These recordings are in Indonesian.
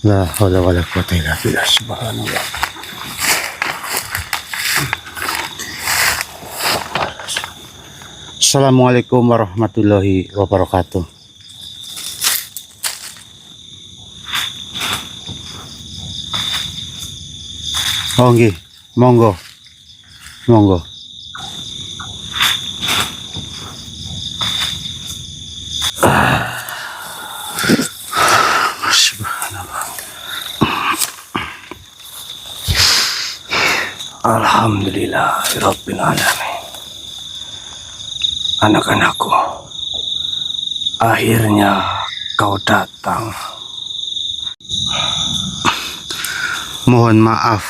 La haula wala quwata illa billah. Subhanallah. Assalamualaikum warahmatullahi wabarakatuh. Oh nggih, monggo. Monggo. Subhanallah. Alhamdulillahirabbil alamin. Anak-anakku, akhirnya kau datang. Mohon maaf,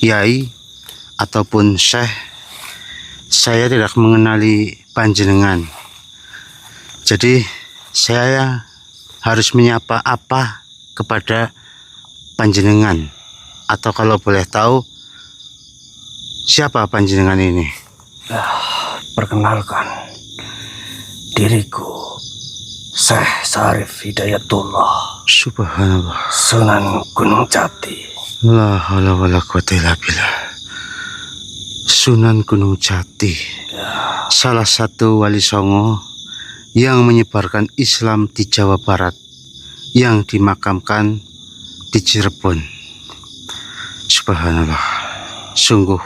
Yai ataupun Syekh, saya tidak mengenali panjenengan. Jadi saya harus menyapa apa kepada panjenengan, atau kalau boleh tahu siapa panjenengan ini? Perkenalkan, diriku Syekh Syarif Hidayatullah, Subhanallah. Sunan Gunung Jati. La haula wala quwata illa billah. Sunan Gunung Jati, salah satu wali songo yang menyebarkan Islam di Jawa Barat, yang dimakamkan di Cirebon. Subhanallah, sungguh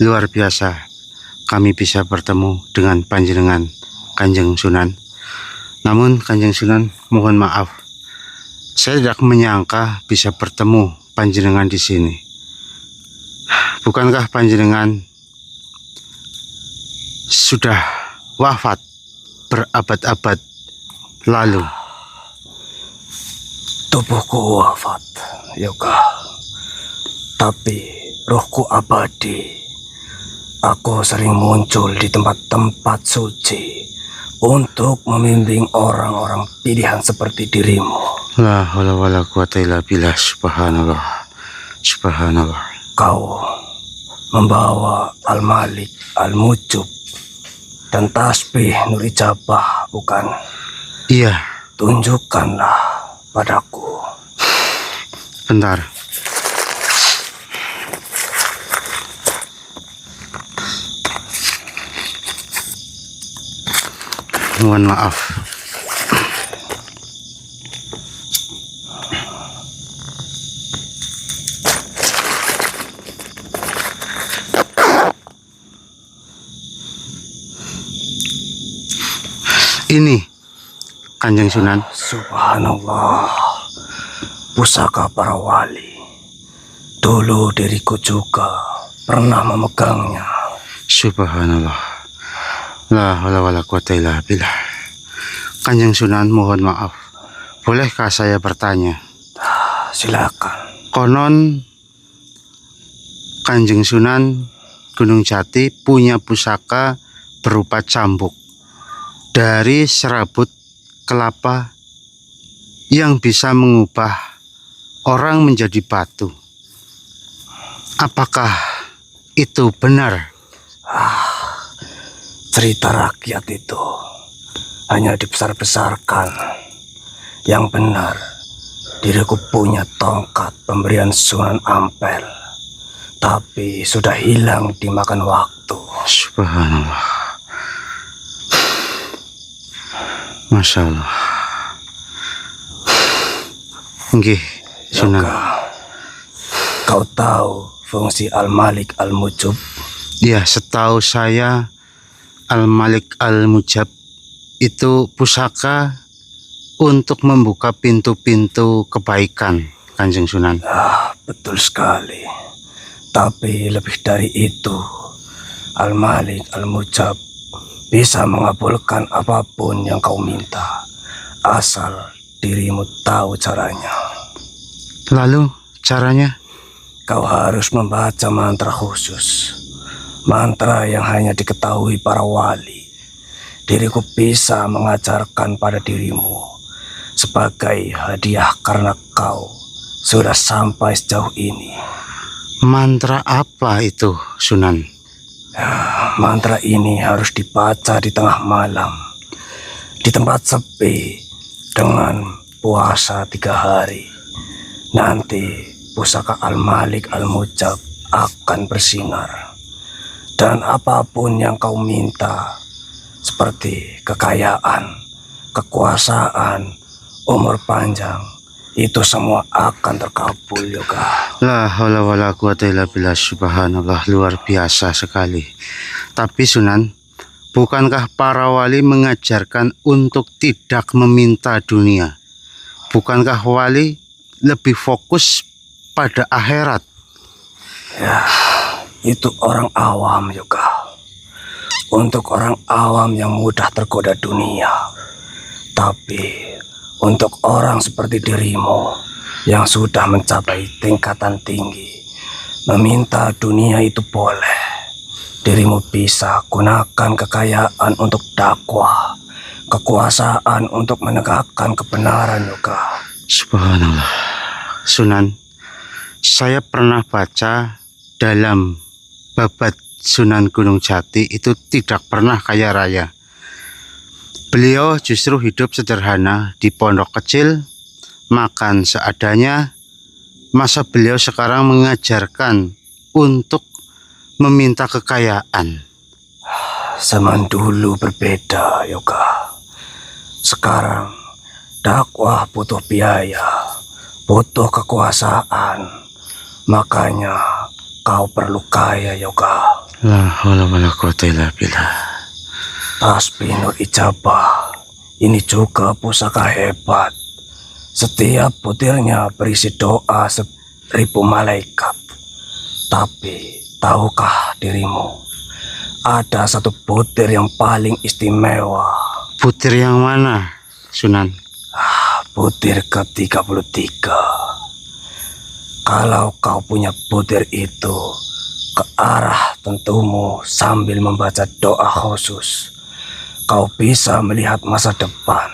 luar biasa kami bisa bertemu dengan panjenengan Kanjeng Sunan. Namun Kanjeng Sunan, mohon maaf, saya tidak menyangka bisa bertemu panjenengan di sini. Bukankah panjenengan sudah wafat berabad-abad lalu? Tubuhku wafat, Yoga, tapi rohku abadi. Aku sering muncul di tempat-tempat suci untuk membimbing orang-orang pilihan seperti dirimu. La haula wala quwata illa billah. Subhanallah. Subhanallah. Kau membawa Al-Malik, Al-Mujub, dan tasbih Nur Ijabah, bukan? Iya. Tunjukkanlah padaku. Bentar. Mohon maaf. Ini Kanjeng Sunan. Subhanallah, pusaka para wali. Dulu diriku juga pernah memegangnya. Subhanallah. La haula wala quwata illa billah. Kanjeng Sunan, mohon maaf, bolehkah saya bertanya? Silakan. Konon Kanjeng Sunan Gunung Jati punya pusaka berupa cambuk dari serabut kelapa yang bisa mengubah orang menjadi batu. Apakah itu benar? Cerita rakyat itu hanya dibesar-besarkan. Yang benar, diriku punya tongkat pemberian Sunan Ampel, tapi sudah hilang dimakan waktu. Subhanallah. Masya Allah. Nggih, Sunan. Yoga, kau tahu fungsi Al-Malik Al-Mujub? Ya, setahu saya Al-Malik Al-Mujab itu pusaka untuk membuka pintu-pintu kebaikan, Kanjeng Sunan. Betul sekali. Tapi lebih dari itu, Al-Malik Al-Mujab bisa mengabulkan apapun yang kau minta, asal dirimu tahu caranya. Lalu caranya? Kau harus membaca mantra khusus, mantra yang hanya diketahui para wali. Diriku bisa mengajarkan pada dirimu sebagai hadiah karena kau sudah sampai sejauh ini. Mantra apa itu, Sunan? Mantra ini harus dibaca di tengah malam, di tempat sepi, dengan puasa 3 hari. Nanti pusaka Al-Malik Al-Mujab akan bersinar. Dan apapun yang kau minta, seperti kekayaan, kekuasaan, umur panjang, itu semua akan terkabul, Yoga. La haula wala quwata illa billah, subhanallah, luar biasa sekali. Tapi Sunan, bukankah para wali mengajarkan untuk tidak meminta dunia? Bukankah wali lebih fokus pada akhirat? Ya, itu orang awam, Yoga. Untuk orang awam yang mudah tergoda dunia. Tapi untuk orang seperti dirimu yang sudah mencapai tingkatan tinggi, meminta dunia itu boleh. Dirimu bisa gunakan kekayaan untuk dakwah, kekuasaan untuk menegakkan kebenaran, Yoga. Subhanallah. Sunan, saya pernah baca dalam babat Sunan Gunung Jati itu tidak pernah kaya raya. Beliau justru hidup sederhana di pondok kecil, makan seadanya. Masa beliau sekarang mengajarkan untuk meminta kekayaan? Zaman dulu berbeda, Yoga. Sekarang dakwah butuh biaya, butuh kekuasaan. Makanya kau perlu kaya, Yoga. La haula wala quwata illa billah. Tasbih Nur Ijabah ini juga pusaka hebat. Setiap butirnya berisi doa 1000 malaikat. Tapi tahukah dirimu, ada satu butir yang paling istimewa. Butir yang mana, Sunan? Butir ke-33. Kalau kau punya butir itu, ke arah tentumu sambil membaca doa khusus, kau bisa melihat masa depan.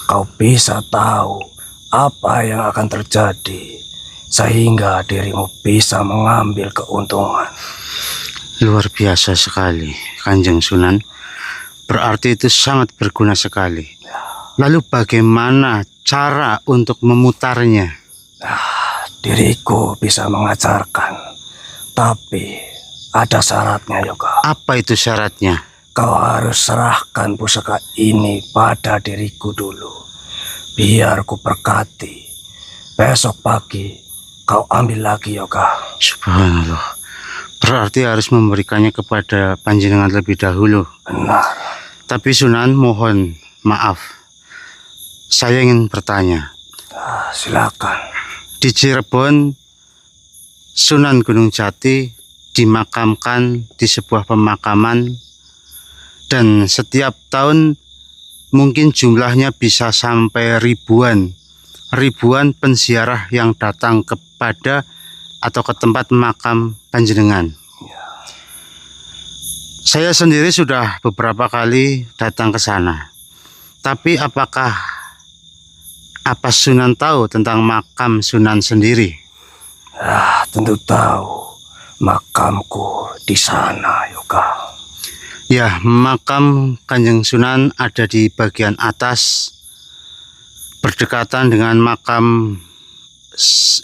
Kau bisa tahu apa yang akan terjadi, sehingga dirimu bisa mengambil keuntungan. Luar biasa sekali, Kanjeng Sunan. Berarti itu sangat berguna sekali. Lalu bagaimana cara untuk memutarnya? Diriku bisa mengajarkan. Tapi ada syaratnya, Yoga. Apa itu syaratnya? Kau harus serahkan pusaka ini pada diriku dulu. Biar ku berkati. Besok pagi kau ambil lagi, Yoga. Subhanallah. Berarti harus memberikannya kepada panjenengan lebih dahulu. Benar. Tapi Sunan, mohon maaf. Saya ingin bertanya. Silakan. Di Cirebon, Sunan Gunung Jati dimakamkan di sebuah pemakaman, dan setiap tahun mungkin jumlahnya bisa sampai ribuan penziarah yang datang kepada atau ke tempat makam panjenengan. Saya sendiri sudah beberapa kali datang ke sana. Tapi apa Sunan tahu tentang makam Sunan sendiri? Tentu tahu. Makamku di sana, Yoga. Ya, makam Kanjeng Sunan ada di bagian atas, berdekatan dengan makam,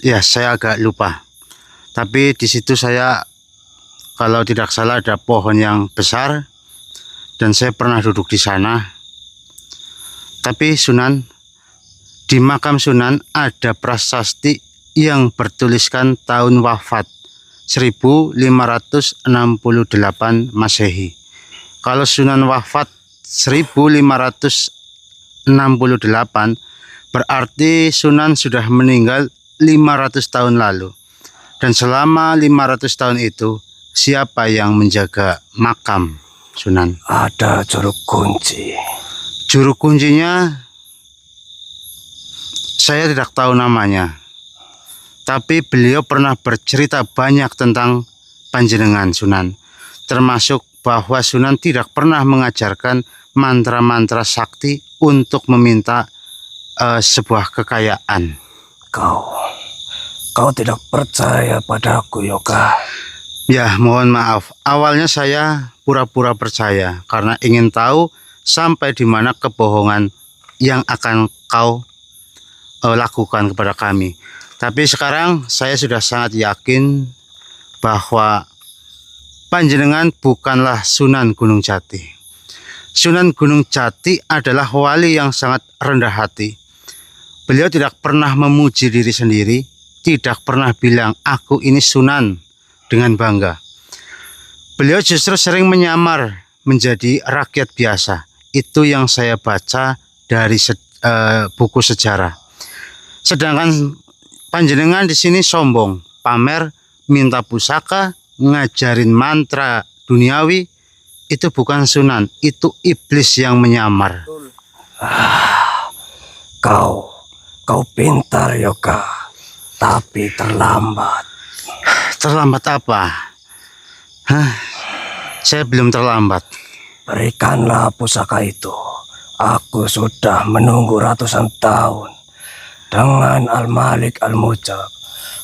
ya saya agak lupa. Tapi di situ saya, kalau tidak salah, ada pohon yang besar, dan saya pernah duduk di sana. Tapi Sunan, di makam Sunan ada prasasti yang bertuliskan tahun wafat 1568 Masehi. Kalau Sunan wafat 1568, berarti Sunan sudah meninggal 500 tahun lalu. Dan selama 500 tahun itu, siapa yang menjaga makam Sunan? Ada juru kunci. Juru kuncinya saya tidak tahu namanya. Tapi beliau pernah bercerita banyak tentang panjenengan Sunan. Termasuk bahwa Sunan tidak pernah mengajarkan mantra-mantra sakti untuk meminta sebuah kekayaan. Kau tidak percaya padaku, Yoga? Ya, mohon maaf. Awalnya saya pura-pura percaya karena ingin tahu sampai di mana kebohongan yang akan kau lakukan kepada kami. Tapi sekarang saya sudah sangat yakin bahwa panjenengan bukanlah Sunan Gunung Jati. Sunan Gunung Jati adalah wali yang sangat rendah hati. Beliau tidak pernah memuji diri sendiri, tidak pernah bilang aku ini Sunan dengan bangga. Beliau justru sering menyamar menjadi rakyat biasa. Itu yang saya baca dari buku sejarah. Sedangkan panjenengan di sini sombong, pamer, minta pusaka, ngajarin mantra duniawi. Itu bukan Sunan, itu iblis yang menyamar. Kau pintar Yoga, tapi terlambat. Terlambat apa? Saya belum terlambat. Berikanlah pusaka itu. Aku sudah menunggu ratusan tahun. Dengan Al-Malik Al-Mujab,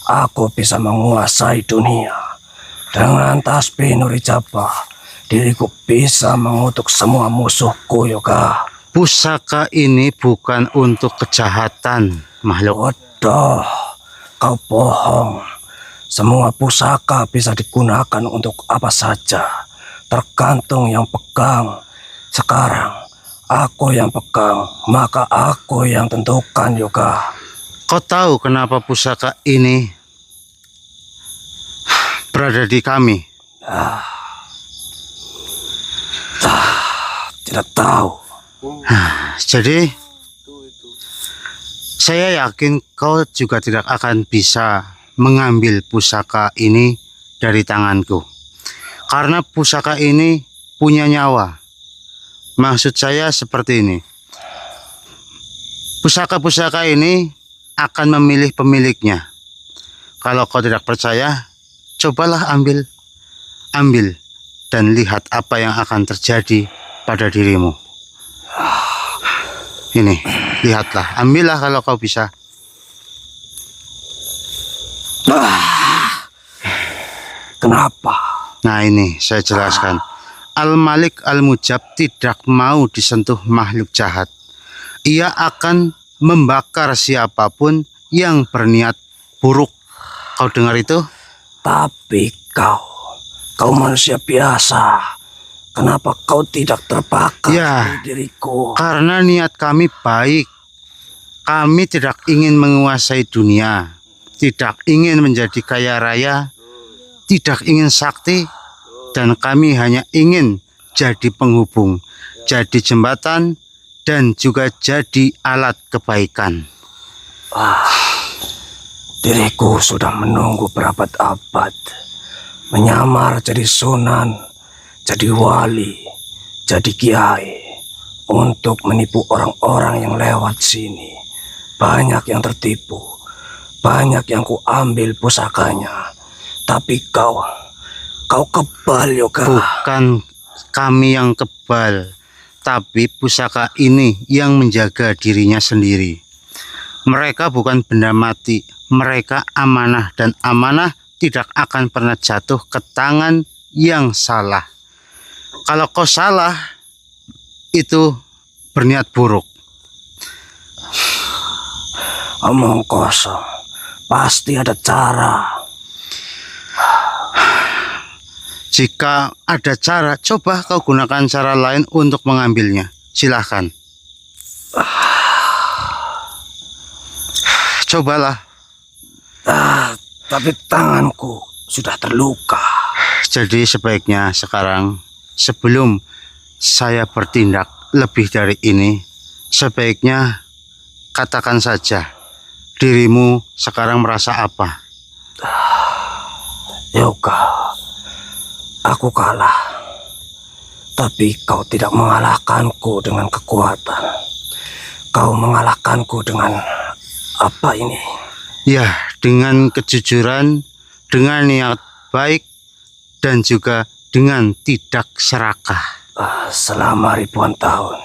aku bisa menguasai dunia. Dengan tasbih Nurijabah, diriku bisa mengutuk semua musuhku, Yoga. Pusaka ini bukan untuk kejahatan, makhluk. Bodoh, kau bohong. Semua pusaka bisa digunakan untuk apa saja, tergantung yang pegang. Sekarang, aku yang pegang, maka aku yang tentukan, Yoga. Kau tahu kenapa pusaka ini berada di kami? Tidak tahu. Jadi, saya yakin kau juga tidak akan bisa mengambil pusaka ini dari tanganku. Karena pusaka ini punya nyawa. Maksud saya seperti ini. Pusaka-pusaka ini akan memilih pemiliknya. Kalau kau tidak percaya, cobalah ambil. Dan lihat apa yang akan terjadi pada dirimu. Ini, lihatlah, ambillah kalau kau bisa. Kenapa? Nah ini, saya jelaskan. Al-Malik Al-Mujab tidak mau disentuh makhluk jahat. Ia akan membakar siapapun yang berniat buruk. Kau dengar itu? Tapi kau manusia biasa. Kenapa kau tidak terbakar Ya, di diriku? karena niat kami baik. Kami tidak ingin menguasai dunia, tidak ingin menjadi kaya raya, tidak ingin sakti, dan kami hanya ingin jadi penghubung, jadi jembatan, dan juga jadi alat kebaikan. Diriku sudah menunggu berabad-abad, menyamar jadi sunan, jadi wali, jadi kiai, untuk menipu orang-orang yang lewat sini. Banyak yang tertipu, banyak yang kuambil pusakanya. Tapi kau kebal, Yoga. Bukan kami yang kebal, tapi pusaka ini yang menjaga dirinya sendiri. Mereka bukan benda mati, mereka amanah, dan amanah tidak akan pernah jatuh ke tangan yang salah. Kalau kau salah, itu berniat buruk. Omong kosong, pasti ada cara. Jika ada cara, coba kau gunakan cara lain untuk mengambilnya. Silahkan. Cobalah. Tapi tanganku sudah terluka. Jadi sebaiknya sekarang, sebelum saya bertindak lebih dari ini, sebaiknya katakan saja, dirimu sekarang merasa apa? Yoga, aku kalah. Tapi kau tidak mengalahkanku dengan kekuatan. Kau mengalahkanku dengan apa ini? Ya, dengan kejujuran, dengan niat baik, dan juga dengan tidak serakah. Selama ribuan tahun,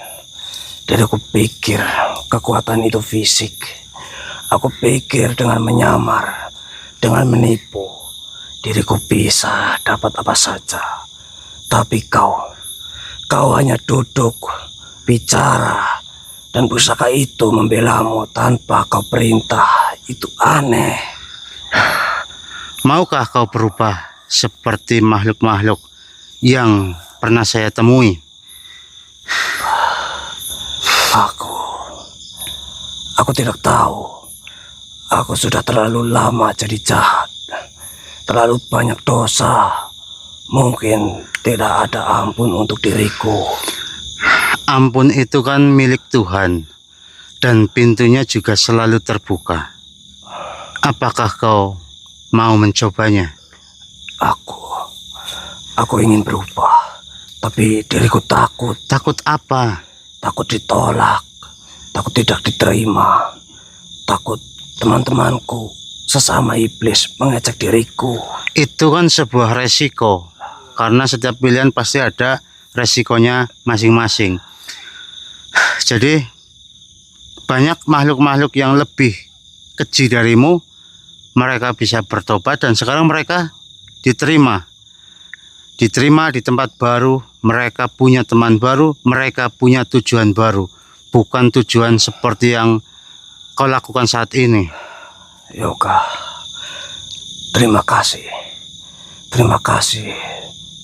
diriku pikir kekuatan itu fisik. Aku pikir dengan menyamar, dengan menipu, diriku bisa dapat apa saja. Tapi kau hanya duduk, bicara, Dan pusaka itu membelamu tanpa kau perintah. Itu aneh. Maukah kau berubah seperti makhluk-makhluk yang pernah saya temui? Aku tidak tahu. Aku sudah terlalu lama jadi jahat. Terlalu banyak dosa. Mungkin tidak ada ampun untuk diriku. Ampun itu kan milik Tuhan, dan pintunya juga selalu terbuka. Apakah kau mau mencobanya? Aku ingin berubah, tapi diriku takut. Takut apa? Takut ditolak, takut tidak diterima, takut teman-temanku sesama iblis mengejek diriku. Itu kan sebuah resiko, karena setiap pilihan pasti ada resikonya masing-masing. Jadi banyak makhluk-makhluk yang lebih keji darimu, mereka bisa bertobat dan sekarang mereka diterima di tempat baru, mereka punya teman baru, mereka punya tujuan baru, bukan tujuan seperti yang kau lakukan saat ini. Yoga, terima kasih. Terima kasih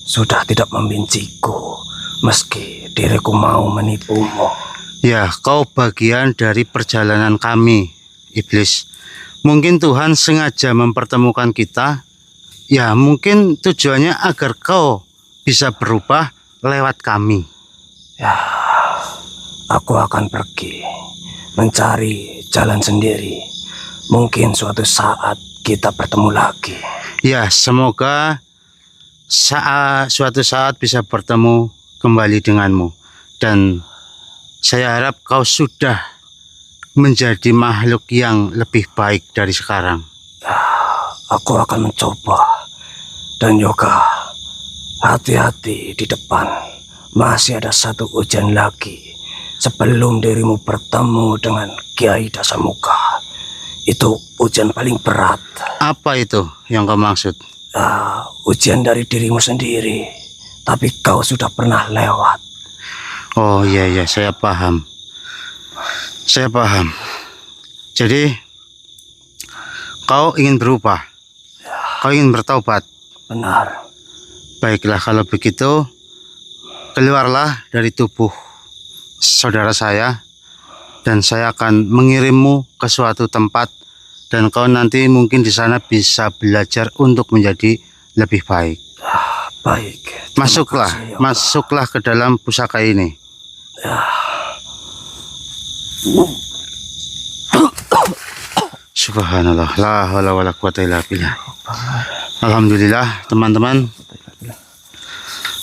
sudah tidak membenciku meski diriku mau menipumu. Ya, kau bagian dari perjalanan kami, iblis. Mungkin Tuhan sengaja mempertemukan kita. Ya, mungkin tujuannya agar kau bisa berubah lewat kami. Ya, aku akan pergi mencari jalan sendiri. Mungkin suatu saat kita bertemu lagi. Ya, semoga suatu saat bisa bertemu kembali denganmu. Dan saya harap kau sudah menjadi makhluk yang lebih baik dari sekarang. Aku akan mencoba. Dan Yoga, hati-hati di depan. Masih ada satu ujian lagi sebelum dirimu bertemu dengan Kiai Dasamuka. Itu ujian paling berat. Apa itu yang kau maksud? Ujian dari dirimu sendiri. Tapi kau sudah pernah lewat. Oh iya, saya paham. Saya paham. Jadi kau ingin berubah. Kau ingin bertaubat. Benar. Baiklah, kalau begitu keluarlah dari tubuh saudara saya dan saya akan mengirimmu ke suatu tempat dan kau nanti mungkin di sana bisa belajar untuk menjadi lebih baik. Baik. Masuklah ke dalam pusaka ini. Subhanallah, la haula wala quwata illa billah. Alhamdulillah, teman-teman.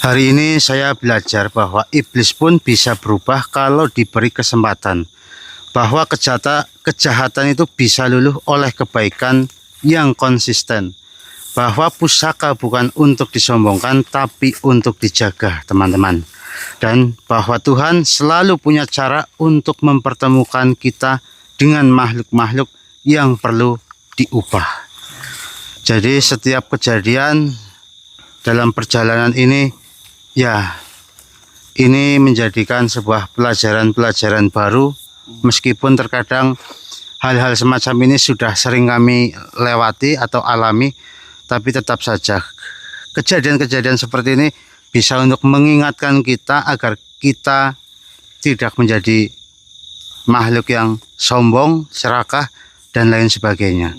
Hari ini saya belajar bahwa iblis pun bisa berubah kalau diberi kesempatan. Bahwa kejahatan itu bisa luluh oleh kebaikan yang konsisten. Bahwa pusaka bukan untuk disombongkan tapi untuk dijaga, teman-teman. Dan bahwa Tuhan selalu punya cara untuk mempertemukan kita dengan makhluk-makhluk yang perlu diubah. Jadi setiap kejadian dalam perjalanan ini, ya, ini menjadikan sebuah pelajaran-pelajaran baru. Meskipun terkadang hal-hal semacam ini sudah sering kami lewati atau alami, tapi tetap saja kejadian-kejadian seperti ini bisa untuk mengingatkan kita agar kita tidak menjadi makhluk yang sombong, serakah, dan lain sebagainya.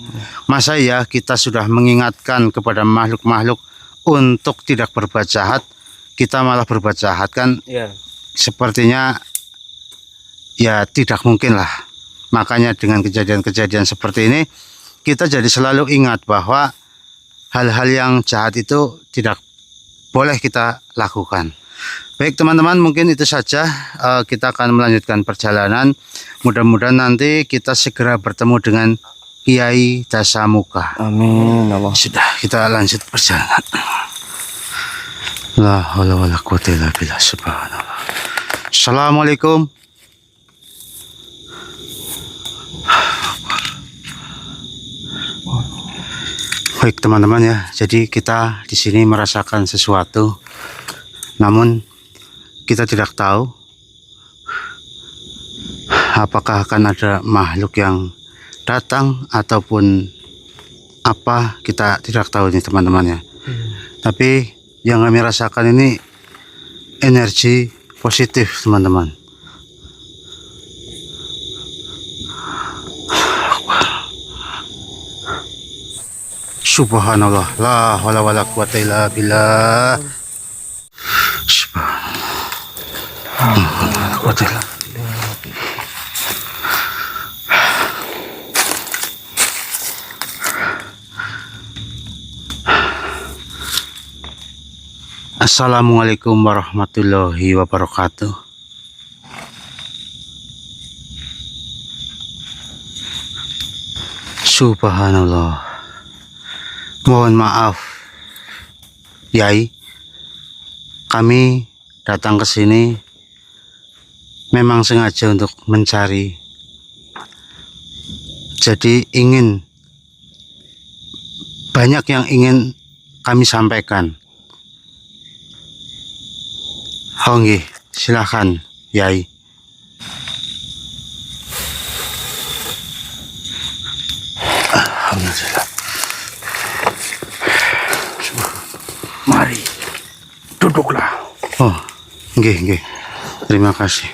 Masa ya kita sudah mengingatkan kepada makhluk-makhluk untuk tidak berbuat jahat, kita malah berbuat jahat kan? Ya. Sepertinya ya tidak mungkin lah. Makanya dengan kejadian-kejadian seperti ini kita jadi selalu ingat bahwa hal-hal yang jahat itu tidak boleh kita lakukan. Baik teman-teman, mungkin itu saja. Kita akan melanjutkan perjalanan. Mudah-mudahan nanti kita segera bertemu dengan Kiai Dasamuka. Amin. Allah. Sudah, kita lanjut perjalanan. La haula wala quwata illa billah. Subhanallah. Assalamualaikum. Baik teman-teman ya, jadi kita di sini merasakan sesuatu, namun kita tidak tahu apakah akan ada makhluk yang datang ataupun apa, kita tidak tahu nih teman-teman ya. Tapi yang kami rasakan ini energi positif teman-teman. Subhanallah, la haula wala quwata illa billah. Subhanallah, la quwata illa billah. Assalamualaikum warahmatullahi wabarakatuh. Subhanallah. Mohon maaf, Yai. Kami datang ke sini memang sengaja untuk mencari. Jadi banyak yang ingin kami sampaikan. Oh nggih, silakan Yai. Alhamdulillah. Mari, duduklah. Oh, nggih. Terima kasih.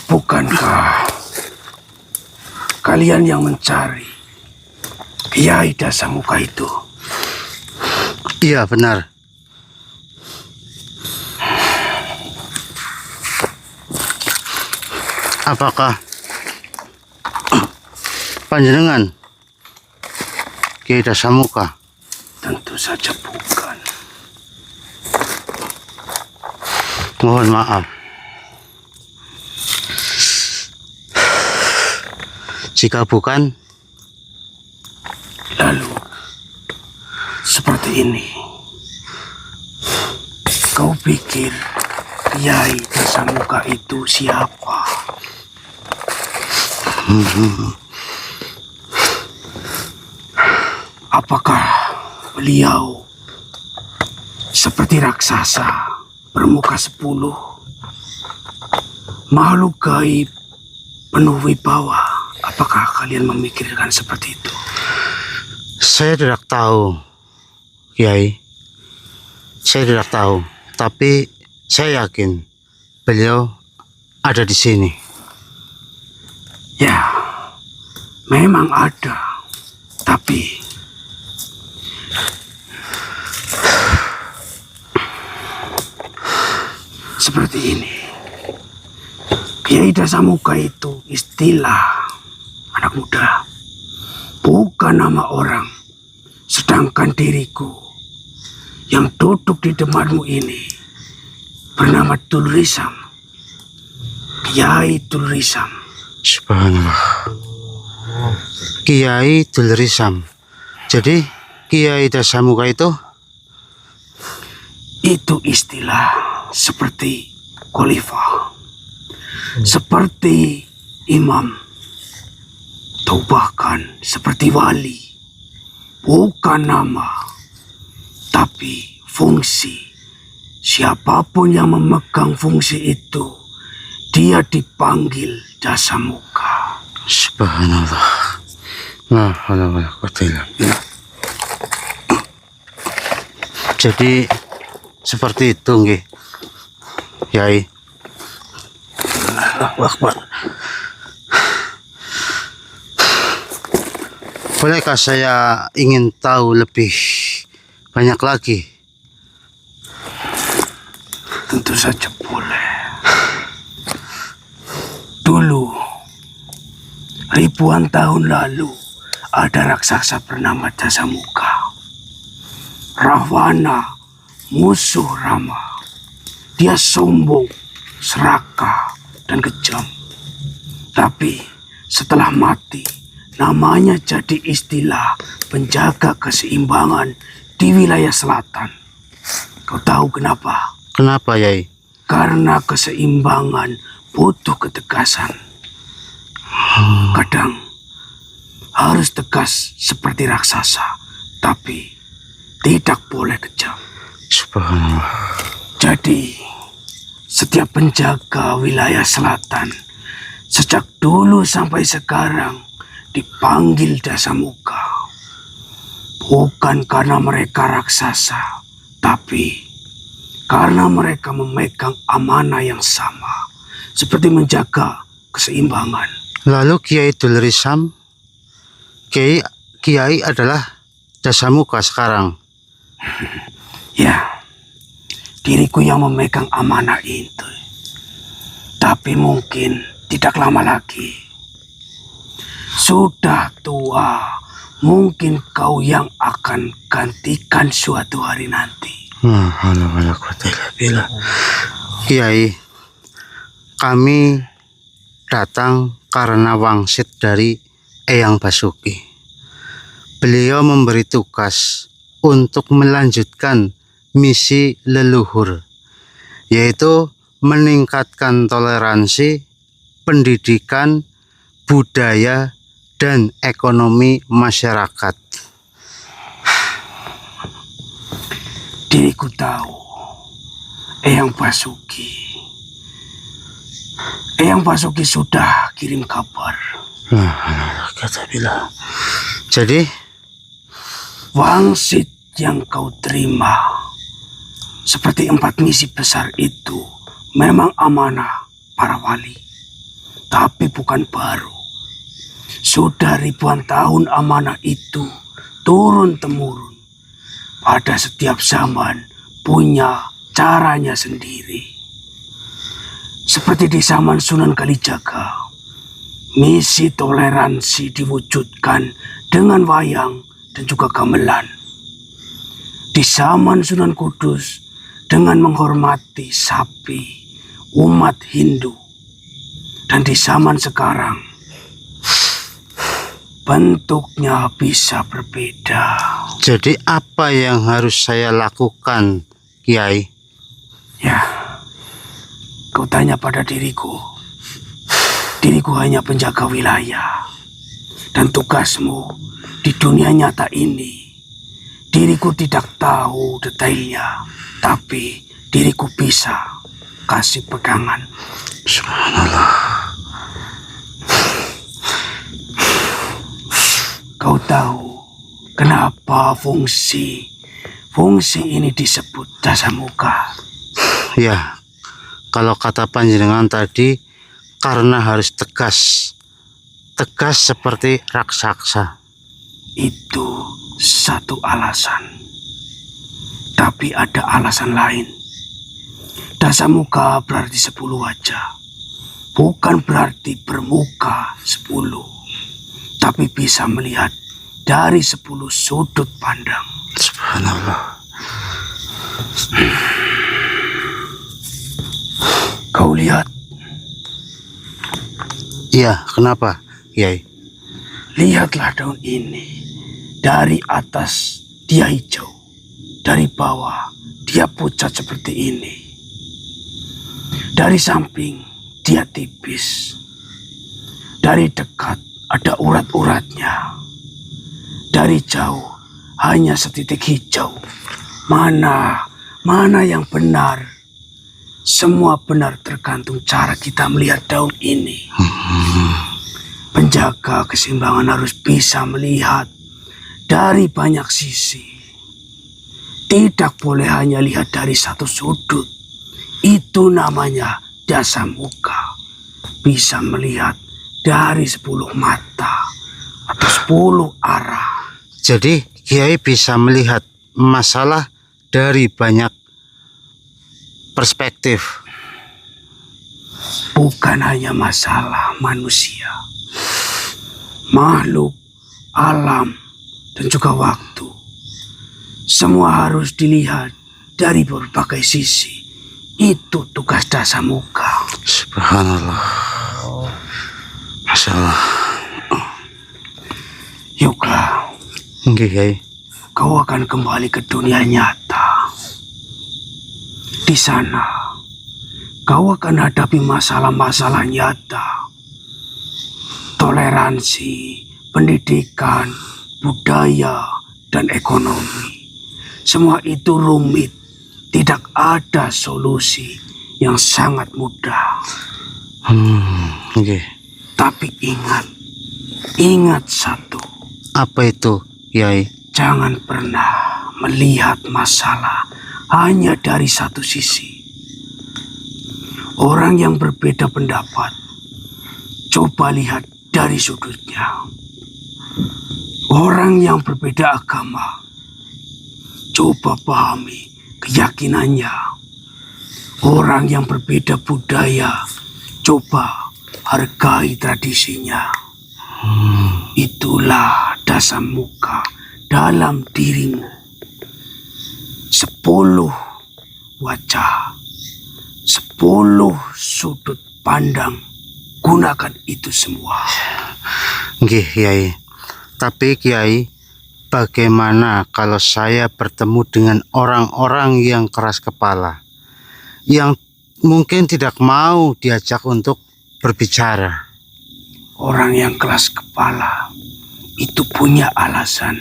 Bukankah kalian yang mencari Kiai Dasamuka itu? Iya, benar. Apakah panjenengan Kiai Dasamuka? Tentu saja bukan. Mohon maaf. Jika bukan, lalu seperti ini. Kau pikir Kiai Dasamuka itu siapa? Apakah beliau seperti raksasa bermuka 10, makhluk gaib penuh wibawa? Apakah kalian memikirkan seperti itu? saya tidak tahu, Kiai. Saya tidak tahu, tapi saya yakin beliau ada di sini. Ya, memang ada, tapi seperti ini. Kiai Dasamuka itu istilah anak muda, bukan nama orang. Sedangkan diriku yang duduk di depanmu ini bernama Tulrisam, Kiai Tulrisam. Subhanallah. Kiai Tulrisam. Jadi Kiai Dasamuka itu istilah seperti khalifah, seperti imam, atau bahkan seperti wali. Bukan nama, tapi fungsi. Siapapun yang memegang fungsi itu, dia dipanggil Dasamuka. Subhanallah. La haula wala quwata illa billah. Jadi seperti itu nggih, Yai. Allahu Akbar. Bolehkah saya ingin tahu lebih banyak lagi? Tentu saja boleh. Dulu, ribuan tahun lalu, ada raksasa bernama Dasamuka. Rahwana, musuh Rama. Dia sombong, serakah, dan kejam. Tapi setelah mati, namanya jadi istilah penjaga keseimbangan di wilayah selatan. Kau tahu kenapa? Kenapa, Yai? Karena keseimbangan butuh ketegasan. Kadang harus tegas seperti raksasa, tapi tidak boleh kejam. Subhanallah. Jadi, setiap penjaga wilayah selatan sejak dulu sampai sekarang dipanggil Dasamuka. Bukan karena mereka raksasa, tapi karena mereka memegang amanah yang sama, seperti menjaga keseimbangan. Lalu Kiai Dulrisam, Kiai adalah Dasamuka sekarang. Ya, diriku yang memegang amanah itu. Tapi mungkin tidak lama lagi. Sudah tua, mungkin kau yang akan gantikan suatu hari nanti. Kiai, kami datang karena wangsit dari Eyang Basuki. Beliau memberi tugas untuk melanjutkan misi leluhur, yaitu meningkatkan toleransi, pendidikan, budaya, dan ekonomi masyarakat. Diriku tahu, Eyang Basuki sudah kirim kabar. Jadi, wangsit yang kau terima, seperti 4 misi besar itu, memang amanah para wali, tapi bukan baru. Sudah ribuan tahun amanah itu turun-temurun. Pada setiap zaman punya caranya sendiri. Seperti di zaman Sunan Kalijaga, misi toleransi diwujudkan dengan wayang dan juga gamelan. Di zaman Sunan Kudus dengan menghormati sapi umat Hindu. Dan di zaman sekarang bentuknya bisa berbeda. Jadi apa yang harus saya lakukan, Kiai? Ya, kau tanya pada diriku. Diriku hanya penjaga wilayah. Dan tugasmu di dunia nyata ini, diriku tidak tahu detailnya. Tapi diriku bisa kasih pegangan. Subhanallah. Kau tahu kenapa fungsi ini disebut Dasamuka? Ya, kalau kata panjenengan tadi, karena harus tegas seperti raksasa. Itu satu alasan. Tapi ada alasan lain. Dasamuka berarti 10 wajah. Bukan berarti bermuka 10. Tapi bisa melihat dari 10 sudut pandang. Subhanallah. Kau lihat? Iya, kenapa, Kiai? Lihatlah daun ini. Dari atas dia hijau. Dari bawah dia pucat seperti ini. Dari samping dia tipis. Dari dekat ada urat-uratnya. Dari jauh hanya setitik hijau. Mana yang benar? Semua benar tergantung cara kita melihat daun ini. Penjaga keseimbangan harus bisa melihat dari banyak sisi. Tidak boleh hanya lihat dari satu sudut. Itu namanya Dasamuka. Bisa melihat dari 10 mata atau 10 arah. Jadi Kiai bisa melihat masalah dari banyak perspektif. Bukan hanya masalah manusia, makhluk, alam, dan juga waktu. Semua harus dilihat dari berbagai sisi. Itu tugas Dasamuka. Subhanallah. Masya Allah. Yoga, Kiai. kau akan kembali ke dunia nyata. Di sana, kau akan hadapi masalah-masalah nyata. Toleransi, pendidikan, budaya, dan ekonomi. Semua itu rumit, tidak ada solusi yang sangat mudah. Nggih. Tapi ingat satu, Apa itu, Kiai? jangan pernah melihat masalah hanya dari satu sisi. Orang yang berbeda pendapat, coba lihat dari sudutnya. Orang yang berbeda agama, coba pahami keyakinannya. Orang yang berbeda budaya, coba hargai tradisinya. Itulah dasar muka dalam dirimu. 10 wajah, 10 sudut pandang. Gunakan itu semua. Nggih, Kiai. Tapi Kiai, bagaimana kalau saya bertemu dengan orang-orang yang keras kepala, yang mungkin tidak mau diajak untuk berbicara? Orang yang keras kepala itu punya alasan.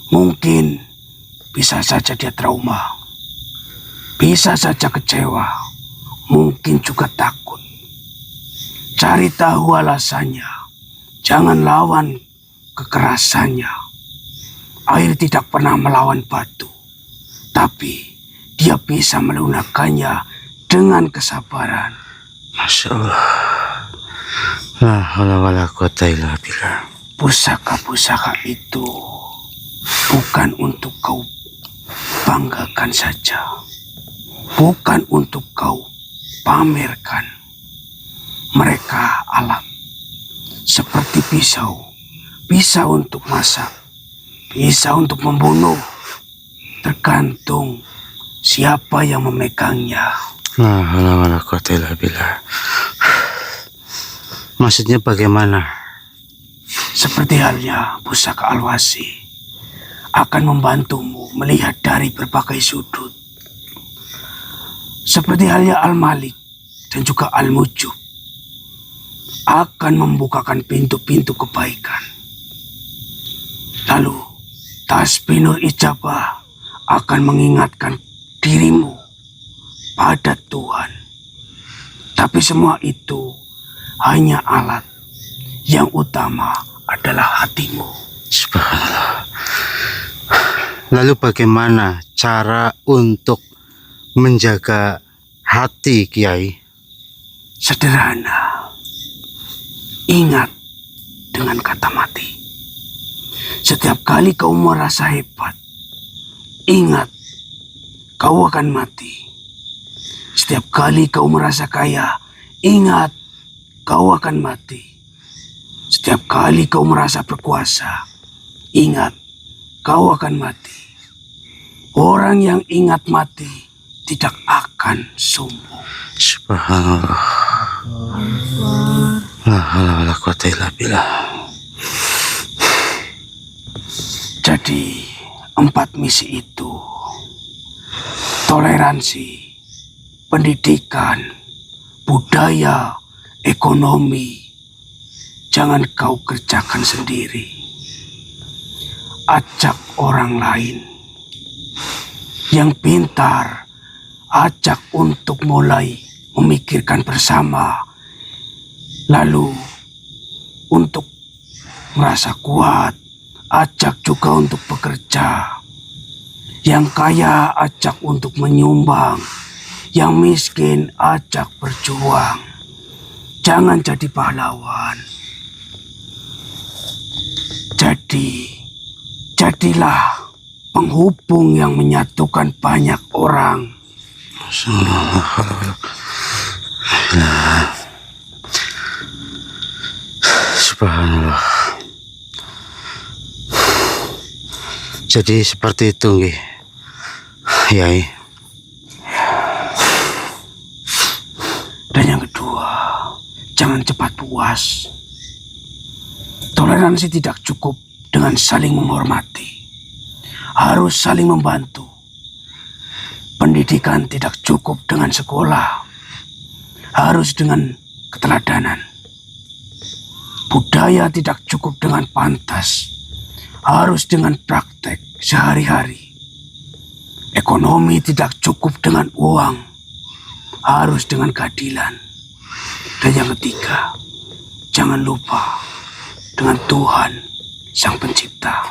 Mungkin bisa saja dia trauma, bisa saja kecewa, mungkin juga takut. Cari tahu alasannya, jangan lawan kekerasannya. Air tidak pernah melawan batu, tapi dia bisa melunakkannya dengan kesabaran. Masya Allah. La haula wala quwata illa billah. Pusaka-pusaka itu bukan untuk kau banggakan saja, bukan untuk kau pamerkan. Mereka alat seperti pisau untuk masak, pisau untuk membunuh, tergantung siapa yang memegangnya. La haula wala quwata illa billah. Maksudnya bagaimana? Seperti halnya pusaka Al-Wasi akan membantumu melihat dari berbagai sudut. Seperti halnya Al-Malik dan juga Al-Mujub akan membukakan pintu-pintu kebaikan. Lalu Tasbih Nur Ijabah akan mengingatkan dirimu pada Tuhan. Tapi semua itu hanya alat. Yang utama adalah hatimu. Subhanallah. Lalu bagaimana cara untuk menjaga hati, Kiai? Sederhana. Ingat dengan kata mati. Setiap kali kau merasa hebat, ingat kau akan mati. Setiap kali kau merasa kaya, ingat kau akan mati. Setiap kali kau merasa berkuasa, ingat kau akan mati. Orang yang ingat mati tidak akan sombong. Subhanallah. La haula wala quwata illa billah. Jadi 4 misi itu: toleransi, pendidikan, budaya, ekonomi, jangan kau kerjakan sendiri. Ajak orang lain. Yang pintar, ajak untuk mulai memikirkan bersama. Lalu, untuk merasa kuat, ajak juga untuk bekerja. Yang kaya, ajak untuk menyumbang. Yang miskin, ajak berjuang. Jangan jadi pahlawan. Jadilah penghubung yang menyatukan banyak orang. Subhanallah. Jadi seperti itu, nggih, Yai. Dan yang kedua, jangan cepat puas. Toleransi tidak cukup dengan saling menghormati. Harus saling membantu. Pendidikan tidak cukup dengan sekolah. Harus dengan keteladanan. Budaya tidak cukup dengan pantas. Harus dengan praktek sehari-hari. Ekonomi tidak cukup dengan uang, harus dengan keadilan. Dan yang ketiga, jangan lupa dengan Tuhan Sang Pencipta.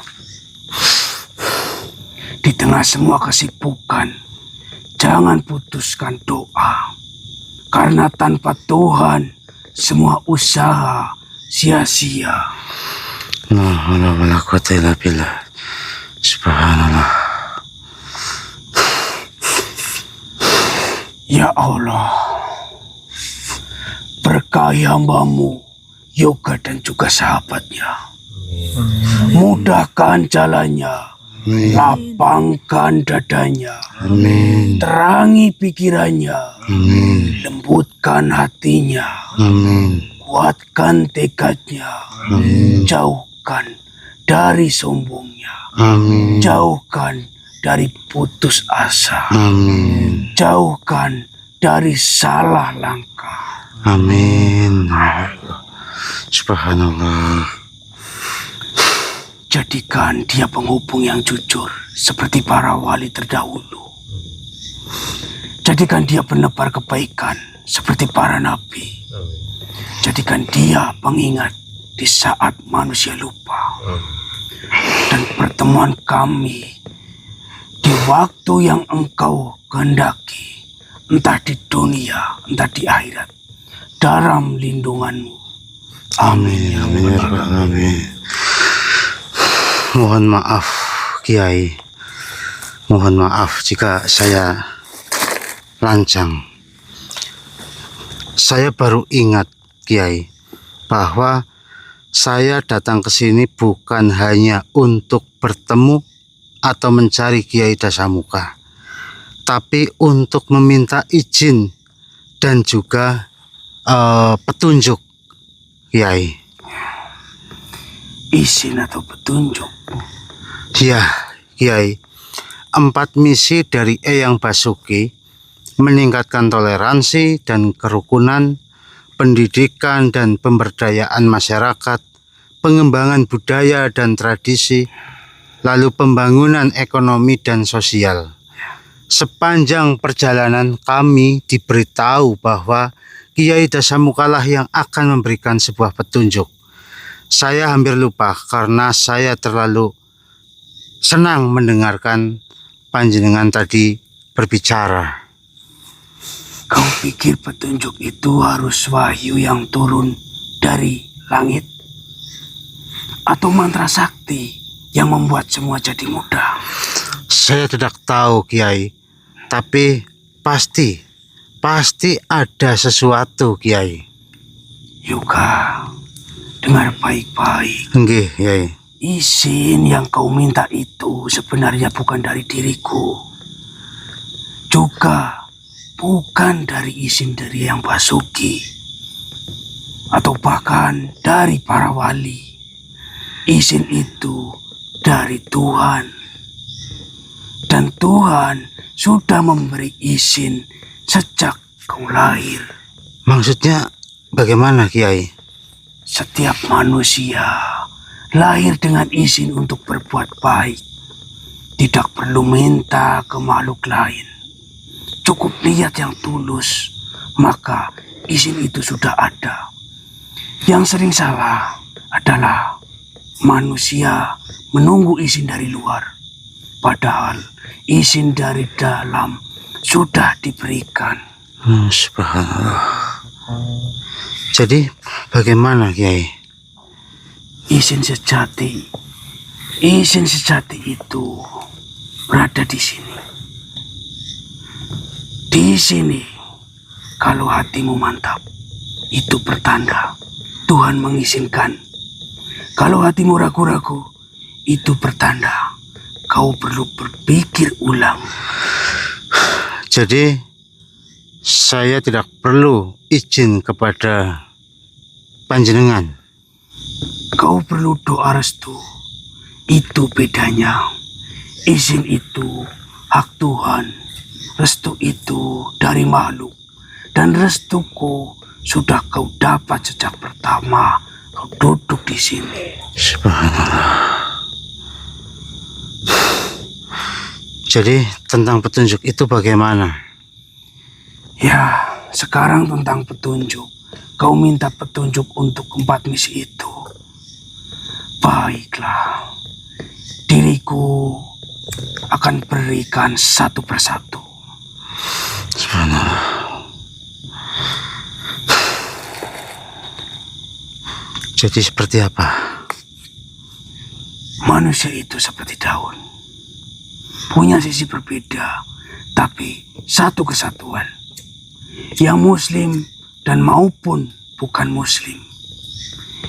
Di tengah semua kesibukan, jangan putuskan doa. Karena tanpa Tuhan, semua usaha sia-sia. La haula wala quwata illa billah. Subhanallah. Ya Allah, berkahi hamba-Mu, Yoga dan juga sahabatnya. Mudahkan jalannya, Amin. lapangkan dadanya, Amin. terangi pikirannya, Amin. lembutkan hatinya, Amin. kuatkan tekadnya, Amin. jauhkan dari sombongnya, Amin. jauhkan dari putus asa, Amin. jauhkan dari salah langkah. Amin. Subhanallah. Jadikan dia penghubung yang jujur seperti para wali terdahulu. Jadikan dia penebar kebaikan seperti para nabi. Jadikan dia pengingat di saat manusia lupa. Dan pertemuan kami di waktu yang Engkau kehendaki, entah di dunia, entah di akhirat, dalam lindungan-Mu. Amin. Amin. Ya Rabbal Alamin. Mohon maaf, Kiai. Mohon maaf jika saya lancang. Saya baru ingat, Kiai, bahwa saya datang ke sini bukan hanya untuk bertemu atau mencari Kiai Dasamuka, tapi untuk meminta izin dan juga petunjuk, Kiai. Izin atau petunjuk? Ya, Kiai. 4 misi dari Eyang Basuki meningkatkan toleransi dan kerukunan, pendidikan dan pemberdayaan masyarakat, pengembangan budaya dan tradisi, lalu pembangunan ekonomi dan sosial. Sepanjang perjalanan kami diberitahu bahwa Kiai Dasamukalah yang akan memberikan sebuah petunjuk. Saya hampir lupa karena saya terlalu senang mendengarkan panjenengan tadi berbicara. Kau pikir petunjuk itu harus wahyu yang turun dari langit? Atau mantra sakti yang membuat semua jadi mudah? Saya tidak tahu, Kiai. Tapi pasti ada sesuatu, Kiai. Yoga, dengar baik-baik. Nggih, Kiai. Izin yang kau minta itu sebenarnya bukan dari diriku. Juga bukan dari izin dari Eyang Basuki. Atau bahkan dari para wali. Izin itu dari Tuhan. Dan Tuhan sudah memberi izin sejak kau lahir. Maksudnya bagaimana, Kiai? Setiap manusia lahir dengan izin untuk berbuat baik. Tidak perlu minta ke makhluk lain. Cukup niat yang tulus, maka izin itu sudah ada. Yang sering salah adalah manusia menunggu izin dari luar. Padahal izin dari dalam sudah diberikan. Subhanallah. Jadi bagaimana, Kiai? Izin sejati itu berada di sini. Di sini, kalau hatimu mantap, itu pertanda Tuhan mengizinkan. Kalau hatimu ragu-ragu, itu pertanda kau perlu berpikir ulang. Jadi saya tidak perlu izin kepada panjenengan. Kau perlu doa restu. Itu bedanya. Izin itu hak Tuhan. Restu itu dari makhluk. Dan restuku sudah kau dapat sejak pertama kau duduk di sini. Subhanallah. Jadi tentang petunjuk itu bagaimana? Ya, sekarang tentang petunjuk. Kau minta petunjuk untuk 4 misi itu. Baiklah, diriku akan berikan satu persatu. Subhanallah. Jadi seperti apa? Manusia itu seperti daun. Punya sisi berbeda, tapi satu kesatuan. Yang muslim dan maupun bukan muslim.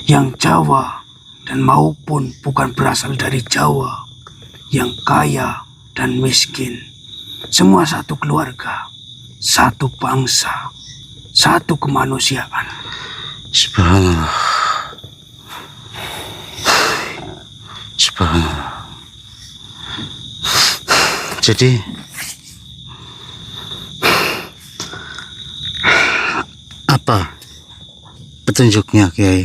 Yang Jawa dan maupun bukan berasal dari Jawa. Yang kaya dan miskin. Semua satu keluarga, satu bangsa, satu kemanusiaan. Subhanallah. Subhanallah. Jadi apa petunjuknya, Kiai?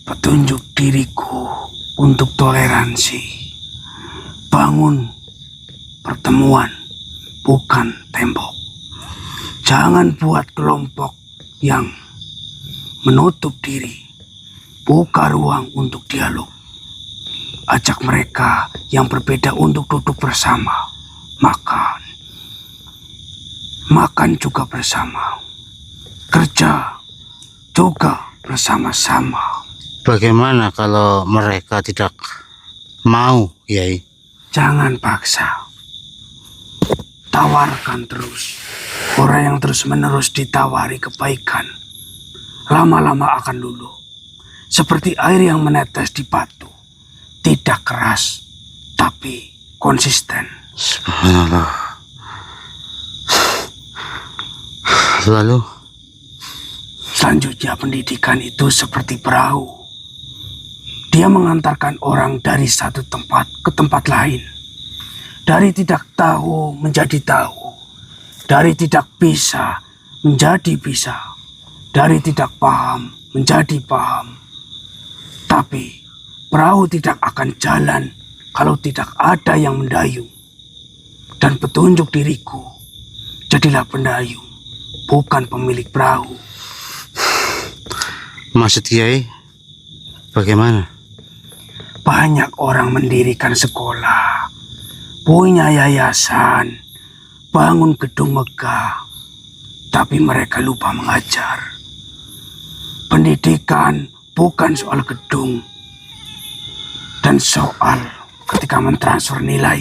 Petunjuk diriku untuk toleransi. Bangun pertemuan, bukan tembok. Jangan buat kelompok yang menutup diri. Buka ruang untuk dialog. Ajak mereka yang berbeda untuk duduk bersama. Makan juga bersama. Kerja juga bersama-sama. Bagaimana kalau mereka tidak mau, Kiai? Jangan paksa. Tawarkan terus. Orang yang terus-menerus ditawari kebaikan, lama-lama akan luluh. Seperti air yang menetes di batu. Tidak keras, tapi konsisten. Subhanallah. Lalu? Selanjutnya pendidikan itu seperti perahu. Dia mengantarkan orang dari satu tempat ke tempat lain. Dari tidak tahu menjadi tahu. Dari tidak bisa menjadi bisa. Dari tidak paham menjadi paham. Tapi perahu tidak akan jalan kalau tidak ada yang mendayung. Dan petunjuk diriku, jadilah pendayung, bukan pemilik perahu. Maksud Kiai bagaimana? Banyak orang mendirikan sekolah, punya yayasan, bangun gedung megah, tapi mereka lupa mengajar. Pendidikan bukan soal gedung, dan soal ketika mentransfer nilai.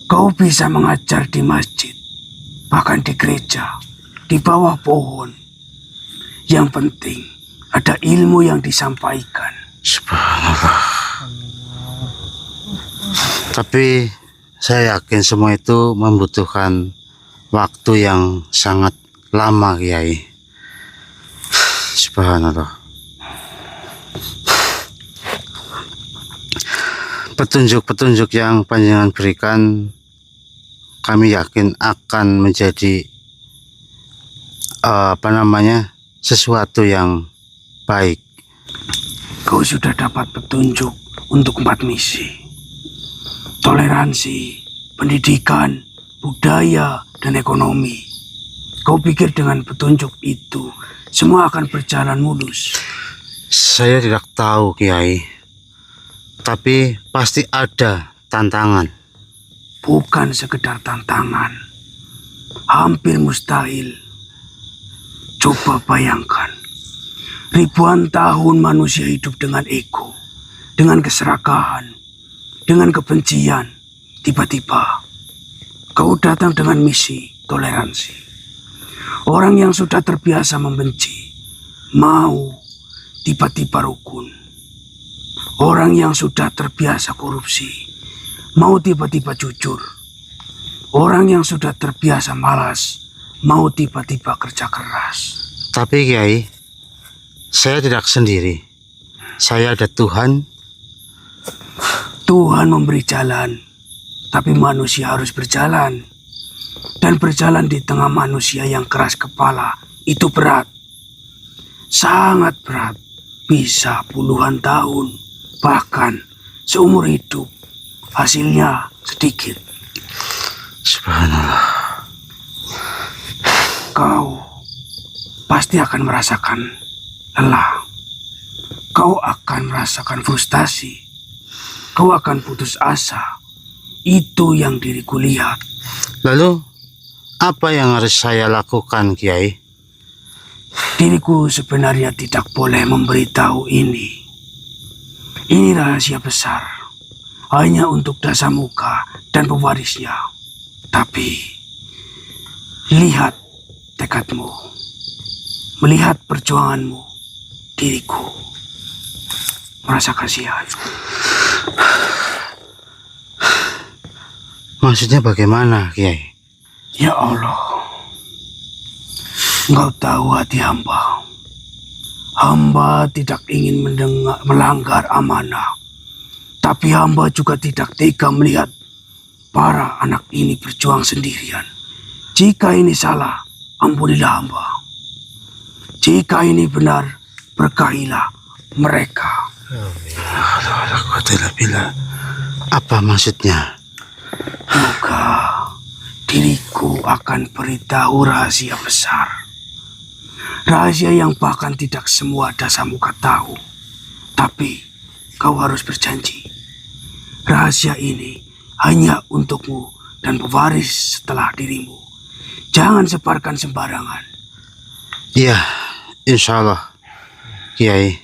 Kau bisa mengajar di masjid, bahkan di gereja, di bawah pohon. Yang penting ada ilmu yang disampaikan. Subhanallah. Tapi saya yakin semua itu membutuhkan waktu yang sangat lama, Kiai. Subhanallah. Petunjuk-petunjuk yang panjenengan berikan, kami yakin akan menjadi sesuatu yang baik. Kau sudah dapat petunjuk untuk 4 misi. Toleransi, pendidikan, budaya, dan ekonomi. Kau pikir dengan petunjuk itu semua akan berjalan mulus? Saya tidak tahu, Kiai. Tapi pasti ada tantangan. Bukan sekedar tantangan. Hampir mustahil. Coba bayangkan. Ribuan tahun manusia hidup dengan ego. Dengan keserakahan. Dengan kebencian. Tiba-tiba kau datang dengan misi toleransi. Orang yang sudah terbiasa membenci mau tiba-tiba rukun. Orang yang sudah terbiasa korupsi mau tiba-tiba jujur. Orang yang sudah terbiasa malas mau tiba-tiba kerja keras. Tapi Kiai, saya tidak sendiri. Saya ada Tuhan. Tuhan memberi jalan, tapi manusia harus berjalan. Dan berjalan di tengah manusia yang keras kepala itu berat. Sangat berat. Bisa puluhan tahun, bahkan seumur hidup. Hasilnya sedikit. Subhanallah. Kau pasti akan merasakan lelah. Kau akan merasakan frustasi. Kau akan putus asa. Itu yang diriku lihat. Lalu, apa yang harus saya lakukan, Kiai? Diriku sebenarnya tidak boleh memberitahu ini. Ini rahasia besar. Hanya untuk Dasamuka dan pewarisnya. Tapi, lihat tekadmu. Melihat perjuanganmu. Diriku merasa kasihan. Maksudnya bagaimana, Kiai? Ya Allah, Engkau tahu hati hamba. Hamba tidak ingin melanggar amanah. Tapi hamba juga tidak tega melihat para anak ini berjuang sendirian. Jika ini salah, ampunilah hamba. Jika ini benar, berkahilah mereka. Apa maksudnya? Moga diriku akan beritahu rahasia besar. Rahasia yang bahkan tidak semua Dasamuka tahu. Tapi kau harus berjanji. Rahasia ini hanya untukmu dan pewaris setelah dirimu. Jangan sebarkan sembarangan. Iya, insya Allah, Kiai.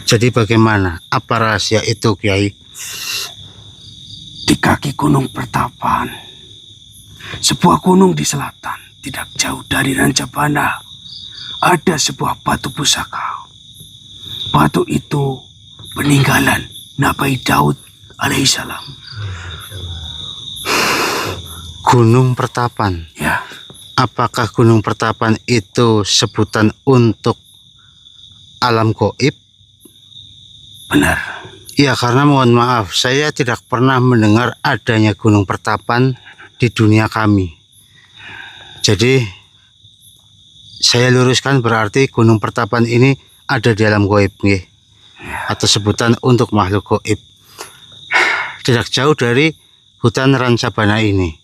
Jadi bagaimana? Apa rahasia itu, Kiai? Di kaki Gunung Pertapan, sebuah gunung di selatan, tidak jauh dari Rancabana, ada sebuah batu pusaka. Batu itu peninggalan Nabi Daud alaihissalam. Gunung Pertapan. Ya, Apakah Gunung Pertapan itu sebutan untuk alam gaib? benar. Ya, karena mohon maaf, saya tidak pernah mendengar adanya Gunung Pertapan di dunia kami. Jadi, saya luruskan berarti Gunung Pertapan ini ada di alam gaib, nggih. Atau sebutan untuk makhluk gaib. Tidak jauh dari hutan Rancabana ini.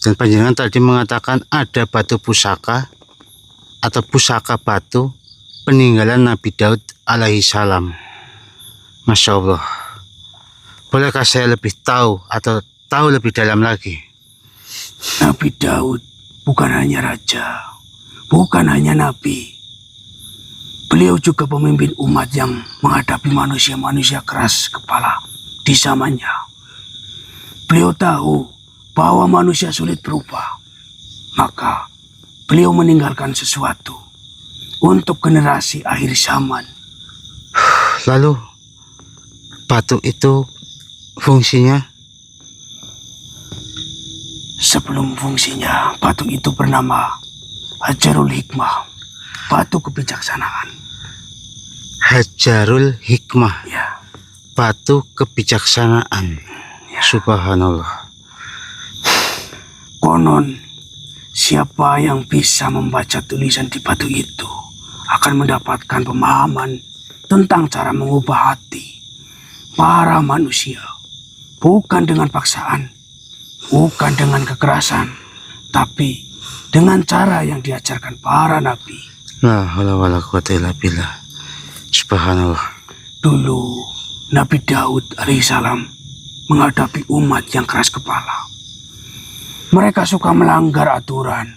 Dan panjenengan tadi mengatakan ada batu pusaka atau pusaka batu peninggalan Nabi Daud alaihissalam. Masya Allah. Bolehkah saya lebih tahu atau tahu lebih dalam lagi? Nabi Daud bukan hanya raja, bukan hanya nabi. Beliau juga pemimpin umat yang menghadapi manusia-manusia keras kepala di zamannya. Beliau tahu bahwa manusia sulit berubah. Maka beliau meninggalkan sesuatu untuk generasi akhir zaman. Lalu batu itu fungsinya? Sebelum fungsinya, batu itu bernama Hajarul Hikmah, batu kebijaksanaan. Hajarul Hikmah, Ya, batu kebijaksanaan. Subhanallah. konon siapa yang bisa membaca tulisan di batu itu akan mendapatkan pemahaman tentang cara mengubah hati para manusia, bukan dengan paksaan, bukan dengan kekerasan, tapi dengan cara yang diajarkan para nabi. La haula wala quwata illa billah. Subhanallah. Dulu Nabi Daud alaihissalam menghadapi umat yang keras kepala. Mereka suka melanggar aturan,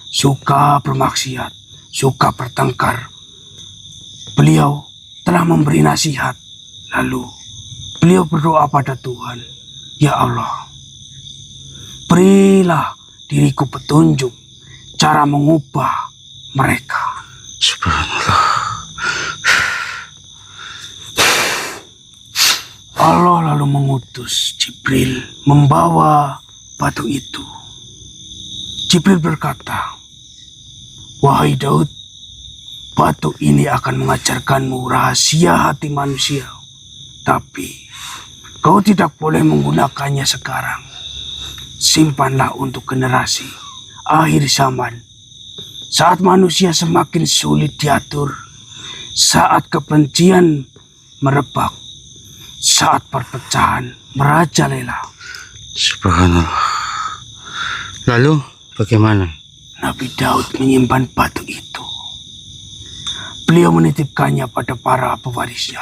suka bermaksiat, suka bertengkar. Beliau telah memberi nasihat, lalu beliau berdoa pada Tuhan, "Ya Allah, berilah diriku petunjuk cara mengubah mereka." Subhanallah. Allah lalu mengutus Jibril membawa batu itu. Jibril berkata, "Wahai Daud, batu ini akan mengajarkanmu rahasia hati manusia. Tapi kau tidak boleh menggunakannya sekarang. Simpanlah untuk generasi akhir zaman. Saat manusia semakin sulit diatur, saat kebencian merebak, saat perpecahan merajalela." Subhanallah. Lalu bagaimana? Nabi Daud menyimpan batu itu. Beliau menitipkannya pada para pewarisnya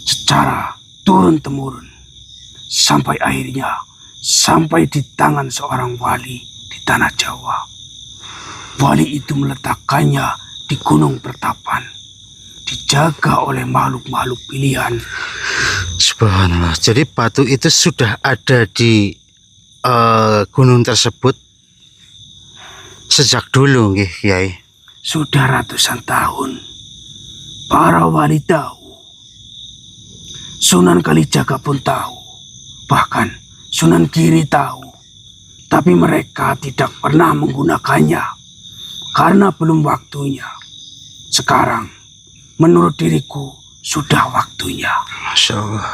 secara turun-temurun sampai akhirnya sampai di tangan seorang wali di tanah Jawa. Wali itu meletakkannya di Gunung Pertapan, dijaga oleh makhluk-makhluk pilihan. Subhanallah. Jadi batu itu sudah ada di gunung tersebut sejak dulu, nggih, Kiai. Sudah ratusan tahun, para wali tahu. Sunan Kalijaga pun tahu, bahkan Sunan Giri tahu. Tapi mereka tidak pernah menggunakannya karena belum waktunya. Sekarang, menurut diriku, sudah waktunya. Masya Allah.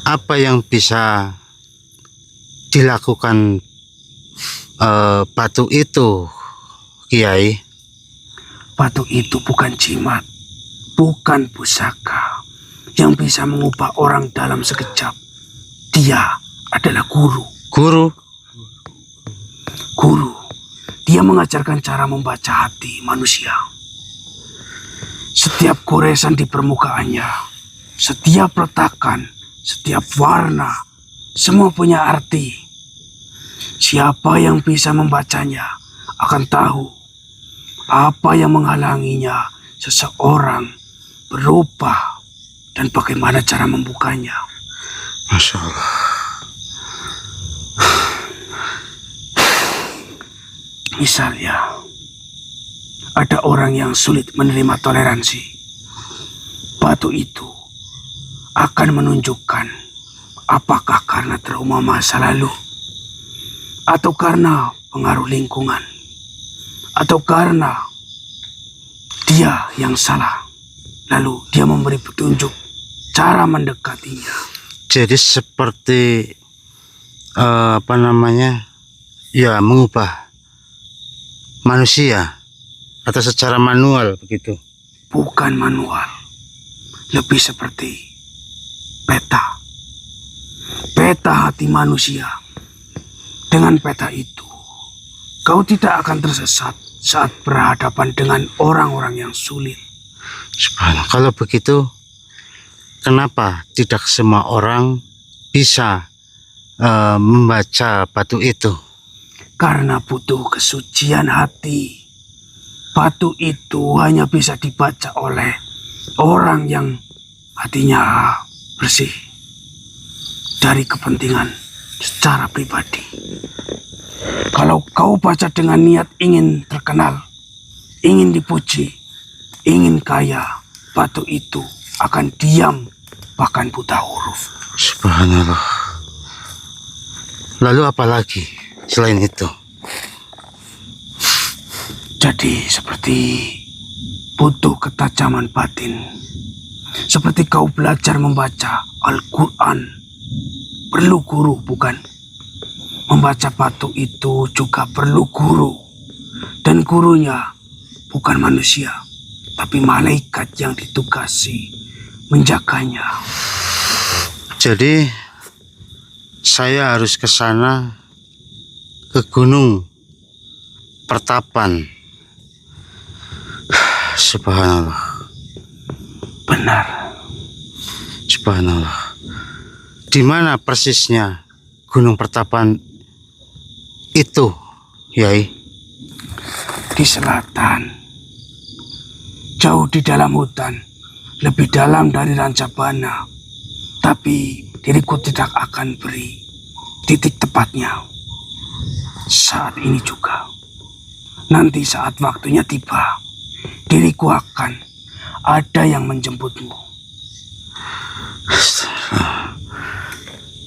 Apa yang bisa dilakukan batu itu, Kiai? Batu itu bukan jimat, bukan pusaka yang bisa mengubah orang dalam sekejap. Dia adalah guru. Guru? Guru, dia mengajarkan cara membaca hati manusia. Setiap goresan di permukaannya, setiap retakan, setiap warna, semua punya arti. Siapa yang bisa membacanya akan tahu apa yang menghalanginya seseorang berubah dan bagaimana cara membukanya. Masya Allah. Misalnya, ada orang yang sulit menerima toleransi. Batu itu akan menunjukkan apakah karena trauma masa lalu, atau karena pengaruh lingkungan, atau karena dia yang salah. Lalu dia memberi petunjuk cara mendekatinya. Jadi seperti ya mengubah manusia atau secara manual begitu. Bukan manual, lebih seperti peta. Peta hati manusia. Dengan peta itu, kau tidak akan tersesat saat berhadapan dengan orang-orang yang sulit. Subhanallah. Kalau begitu, kenapa tidak semua orang bisa membaca batu itu? Karena butuh kesucian hati. Batu itu hanya bisa dibaca oleh orang yang hatinya bersih dari kepentingan secara pribadi. Kalau kau baca dengan niat ingin terkenal, ingin dipuji, ingin kaya, batu itu akan diam, bahkan buta huruf. Subhanallah. Lalu apa lagi selain itu? Jadi seperti butuh ketajaman batin. Seperti kau belajar membaca Al-Quran, perlu guru bukan? Membaca batu itu juga perlu guru. Dan gurunya bukan manusia, tapi malaikat yang ditugasi menjaganya. Jadi saya harus ke sana, ke Gunung Pertapan. Subhanallah. Benar. Subhanallah. Di mana persisnya Gunung Pertapan itu, Yai? Di selatan. Jauh di dalam hutan. Lebih dalam dari Rancabana. Tapi diriku tidak akan beri titik tepatnya. Saat ini juga. Nanti saat waktunya tiba, diriku akan ada yang menjemputmu.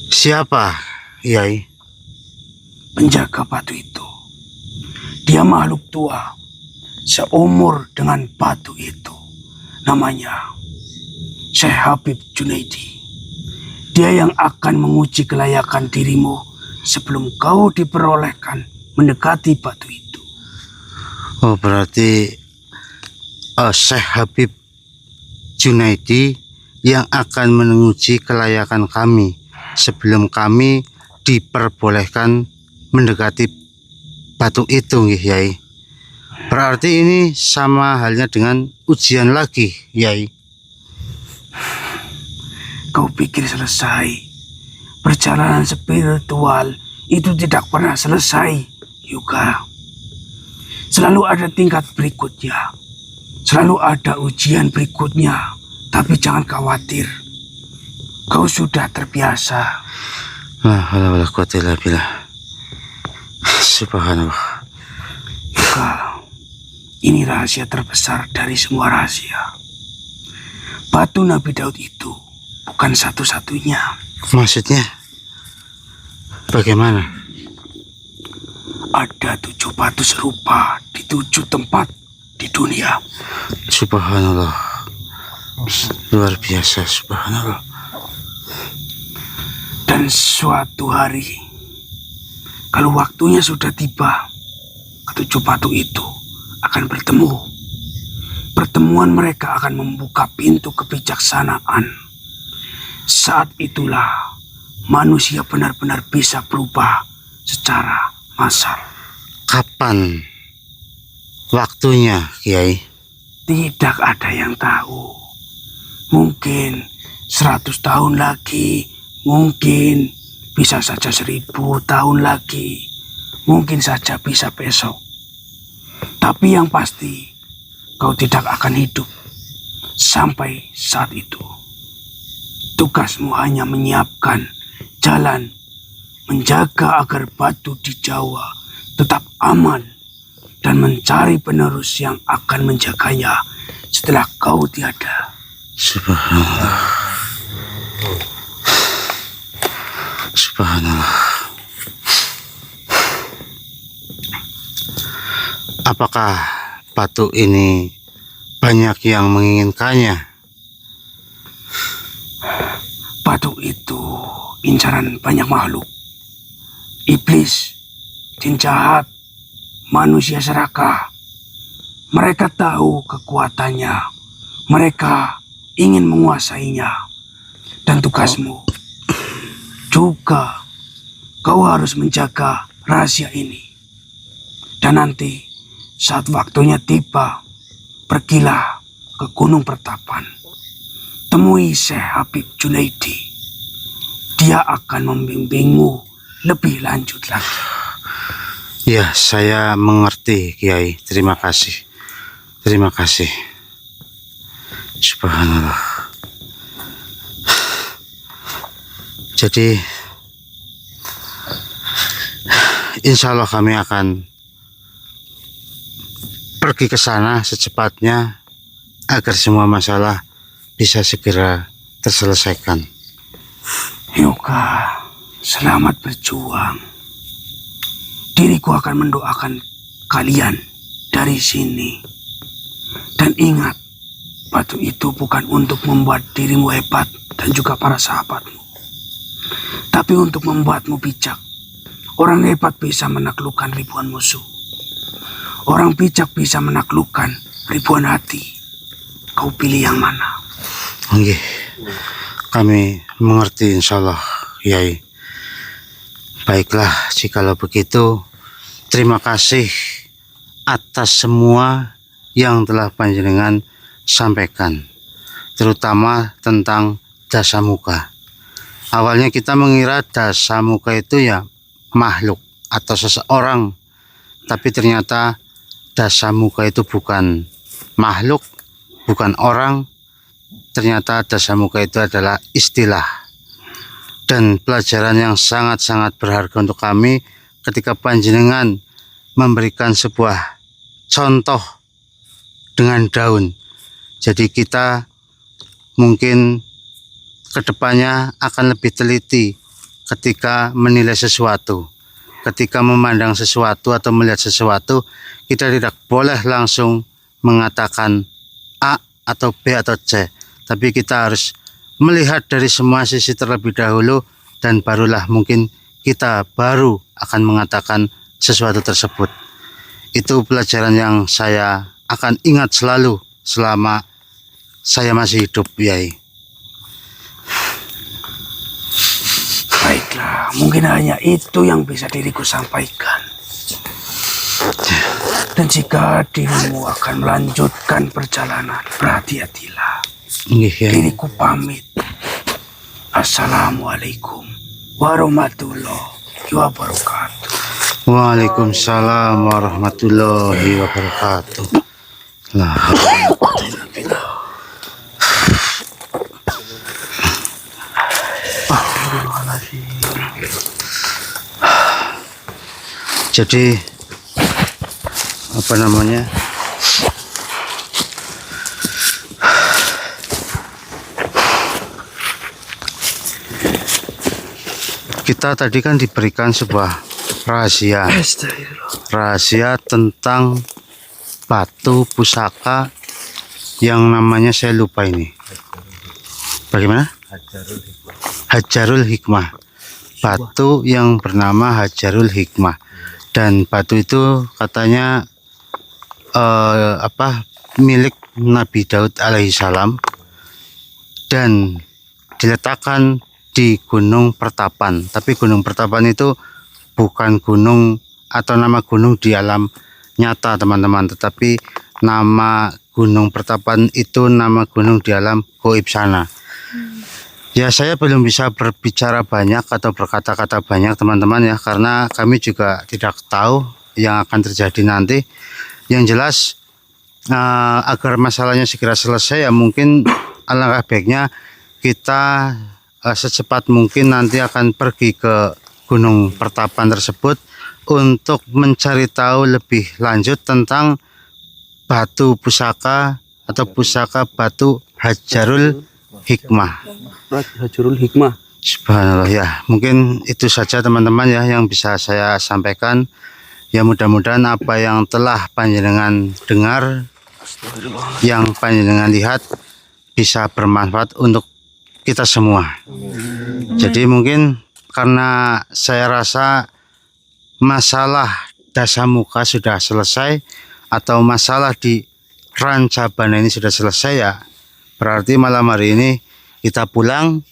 Siapa, Yai? Penjaga batu itu. Dia makhluk tua, seumur dengan batu itu. Namanya Syekh Habib Junaidi. Dia yang akan menguji kelayakan dirimu sebelum kau diperolehkan mendekati batu itu. Oh, berarti Syekh Habib Junaidi yang akan menguji kelayakan kami sebelum kami diperbolehkan mendekati batu itu nggih Yai. Berarti ini sama halnya dengan ujian lagi Yai. Kau pikir selesai? Perjalanan spiritual itu tidak pernah selesai, Yuka. Selalu ada tingkat berikutnya. Selalu ada ujian berikutnya. Tapi jangan khawatir. Kau sudah terbiasa. La haula wala quwwata illa billah. Subhanallah. Yuka, ini rahasia terbesar dari semua rahasia. Batu Nabi Daud itu bukan satu-satunya. Maksudnya bagaimana? Ada 7 batu serupa di 7 tempat di dunia. Subhanallah. Luar biasa, subhanallah. Dan suatu hari, kalau waktunya sudah tiba, ke-7 batu itu akan bertemu. Pertemuan mereka akan membuka pintu kebijaksanaan. Saat itulah manusia benar-benar bisa berubah secara massal. Kapan waktunya, Kiai? Tidak ada yang tahu. Mungkin 100 tahun lagi, mungkin bisa saja 1000 tahun lagi, mungkin saja bisa besok. Tapi yang pasti, kau tidak akan hidup sampai saat itu. Tugasmu hanya menyiapkan jalan, menjaga agar batu di Jawa tetap aman, dan mencari penerus yang akan menjaganya setelah kau tiada. Subhanallah. Subhanallah. Apakah batu ini banyak yang menginginkannya? Batu itu incaran banyak makhluk. Iblis, jin jahat, manusia serakah. Mereka tahu kekuatannya. Mereka ingin menguasainya. Dan tugasmu juga, kau harus menjaga rahasia ini. Dan nanti saat waktunya tiba, pergilah ke Gunung Pertapan. Temui Syekh Habib Junaidi. Dia akan membimbingmu lebih lanjut lagi. Ya, saya mengerti, Kiai. Terima kasih. Terima kasih. Subhanallah. Jadi, insya Allah kami akan pergi ke sana secepatnya agar semua masalah bisa segera terselesaikan. Yuka, selamat berjuang. Diriku akan mendoakan kalian dari sini. Dan ingat, batu itu bukan untuk membuat dirimu hebat dan juga para sahabatmu, tapi untuk membuatmu bijak. Orang hebat bisa menaklukkan ribuan musuh. Orang bijak bisa menaklukkan ribuan hati. Kau pilih yang mana? Oke, kami mengerti insya Allah, Yai. Baiklah, jikalau begitu, terima kasih atas semua yang telah panjenengan sampaikan, terutama tentang Dasamuka. Awalnya kita mengira Dasamuka itu ya makhluk atau seseorang, tapi ternyata Dasamuka itu bukan makhluk, bukan orang. Ternyata Dasamuka itu adalah istilah dan pelajaran yang sangat-sangat berharga untuk kami ketika panjenengan memberikan sebuah contoh dengan daun. Jadi kita mungkin kedepannya akan lebih teliti ketika menilai sesuatu. Ketika memandang sesuatu atau melihat sesuatu, kita tidak boleh langsung mengatakan A atau B atau C. Tapi kita harus melihat dari semua sisi terlebih dahulu dan barulah mungkin kita baru akan mengatakan sesuatu tersebut. Itu pelajaran yang saya akan ingat selalu selama saya masih hidup, Yai. Baik. Baiklah, mungkin hanya itu yang bisa diriku sampaikan. Dan jika dirimu akan melanjutkan perjalanan, berhati-hatilah. Nggih, Kyai. Diriku pamit. Assalamualaikum warahmatullahi wabarakatuh. Waalaikumsalam warahmatullahi wabarakatuh. Lah. Jadi apa namanya? Kita tadi kan diberikan sebuah rahasia tentang batu pusaka yang namanya saya lupa ini. Bagaimana? Hajarul Hikmah. Batu yang bernama Hajarul Hikmah. Dan batu itu katanya milik Nabi Daud alaihissalam dan diletakkan di Gunung Pertapan. Tapi Gunung Pertapan itu bukan gunung atau nama gunung di alam nyata teman-teman, tetapi nama Gunung Pertapan itu nama gunung di alam gaib sana. Ya, saya belum bisa berbicara banyak atau berkata-kata banyak teman-teman ya, karena kami juga tidak tahu yang akan terjadi nanti. Yang jelas agar masalahnya segera selesai ya mungkin alangkah baiknya kita secepat mungkin nanti akan pergi ke Gunung Pertapan tersebut untuk mencari tahu lebih lanjut tentang batu pusaka atau pusaka batu Hajarul Hikmah. Hajarul Hikmah. Subhanallah ya, mungkin itu saja teman-teman ya yang bisa saya sampaikan. Ya mudah-mudahan apa yang telah panjenengan dengar, yang panjenengan lihat bisa bermanfaat untuk kita semua. Jadi mungkin karena saya rasa masalah Dasamuka sudah selesai atau masalah di Rancabana ini sudah selesai ya, berarti malam hari ini kita pulang.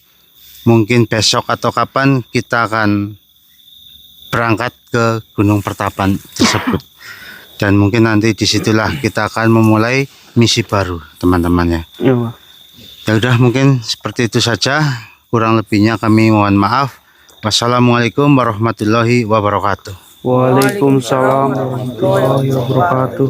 Mungkin besok atau kapan kita akan berangkat ke Gunung Pertapan tersebut. Dan mungkin nanti disitulah kita akan memulai misi baru teman-teman ya. Ya udah, mungkin seperti itu saja. Kurang lebihnya kami mohon maaf. Wassalamualaikum warahmatullahi wabarakatuh. Waalaikumsalam warahmatullahi wabarakatuh.